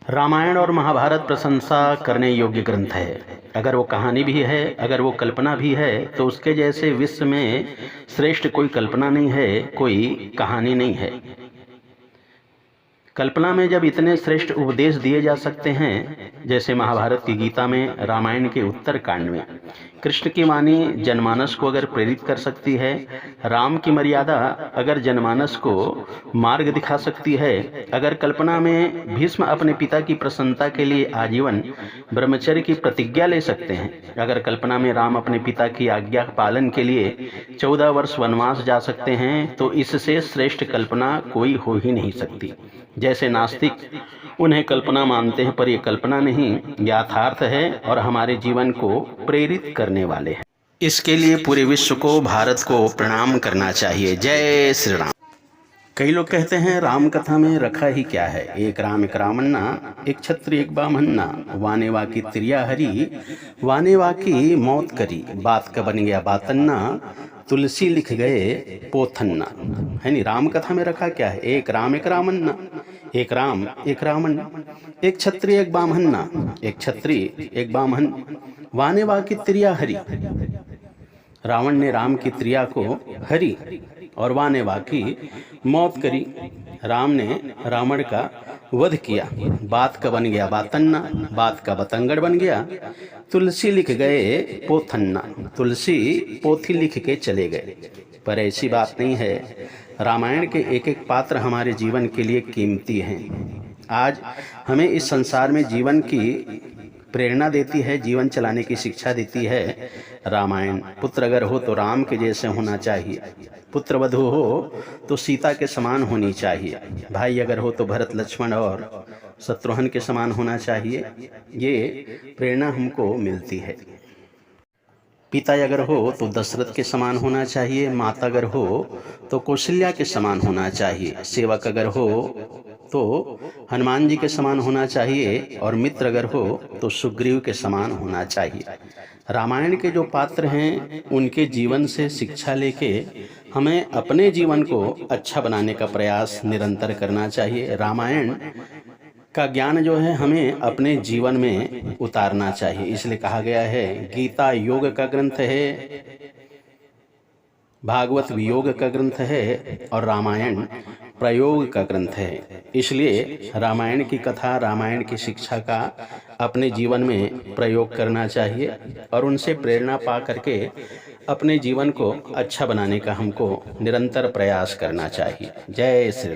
रामायण और महाभारत प्रशंसा करने योग्य ग्रंथ है। अगर वो कहानी भी है, अगर वो कल्पना भी है, तो उसके जैसे विश्व में श्रेष्ठ कोई कल्पना नहीं है, कोई कहानी नहीं है। कल्पना में जब इतने श्रेष्ठ उपदेश दिए जा सकते हैं, जैसे महाभारत की गीता में, रामायण के उत्तर कांड में कृष्ण की वाणी जनमानस को अगर प्रेरित कर सकती है, राम की मर्यादा अगर जनमानस को मार्ग दिखा सकती है, अगर कल्पना में भीष्म अपने पिता की प्रसन्नता के लिए आजीवन ब्रह्मचर्य की प्रतिज्ञा ले सकते हैं, अगर कल्पना में राम अपने पिता की आज्ञा पालन के लिए 14 वर्ष वनवास जा सकते हैं, तो इससे श्रेष्ठ कल्पना कोई हो ही नहीं सकती। जैसे नास्तिक उन्हें कल्पना मानते हैं, पर यह कल्पना नहीं, यथार्थ है और हमारे जीवन को प्रेरित करने वाले हैं। इसके लिए पूरे विश्व को, भारत को प्रणाम करना चाहिए। जय श्री राम। कई लोग कहते हैं राम कथा में रखा ही क्या है, एक राम एक रामन्ना, एक छत्री एक बामन्ना, वाने वा की त्रिया हरी, वाने वा की मौत करी, बात का बन गया बातन्ना, तुलसी लिख गए पोथन्ना। है नहीं, राम कथा में रखा क्या है, एक राम एक रामन्ना, एक राम एक रामन, एक छत्री एक बामहन्ना, एक छत्री एक बामहन, वाने वा की त्रिया हरी। रावण ने राम की त्रिया को हरी और वाने वा की मौत करी। राम ने रावण का वध किया, बात का बन गया बातन्ना, बात का बतंगड़ बन गया, तुलसी लिख गए पोथन्ना, तुलसी पोथी लिख के चले गए। पर ऐसी बात नहीं है, रामायण के एक एक पात्र हमारे जीवन के लिए कीमती हैं। आज हमें इस संसार में जीवन की प्रेरणा देती है, जीवन चलाने की शिक्षा देती है रामायण। पुत्र अगर हो तो राम के जैसे होना चाहिए, पुत्र वधू हो तो सीता के समान होनी चाहिए, भाई अगर हो तो भरत लक्ष्मण और शत्रुघ्न के समान होना चाहिए। ये प्रेरणा हमको मिलती है। पिता अगर हो तो दशरथ के समान होना चाहिए, माता अगर हो तो कौशल्या के समान होना चाहिए, सेवक अगर हो तो हनुमान जी के समान होना चाहिए, और मित्र अगर हो तो सुग्रीव के समान होना चाहिए। रामायण के जो पात्र हैं, उनके जीवन से शिक्षा लेके हमें अपने जीवन को अच्छा बनाने का प्रयास निरंतर करना चाहिए। रामायण का ज्ञान जो है हमें अपने जीवन में उतारना चाहिए। इसलिए कहा गया है, गीता योग का ग्रंथ है, भागवत वियोग का ग्रंथ है, और रामायण प्रयोग का ग्रंथ है। इसलिए रामायण की कथा, रामायण की शिक्षा का अपने जीवन में प्रयोग करना चाहिए, और उनसे प्रेरणा पा करके अपने जीवन को अच्छा बनाने का हमको निरंतर प्रयास करना चाहिए। जय श्री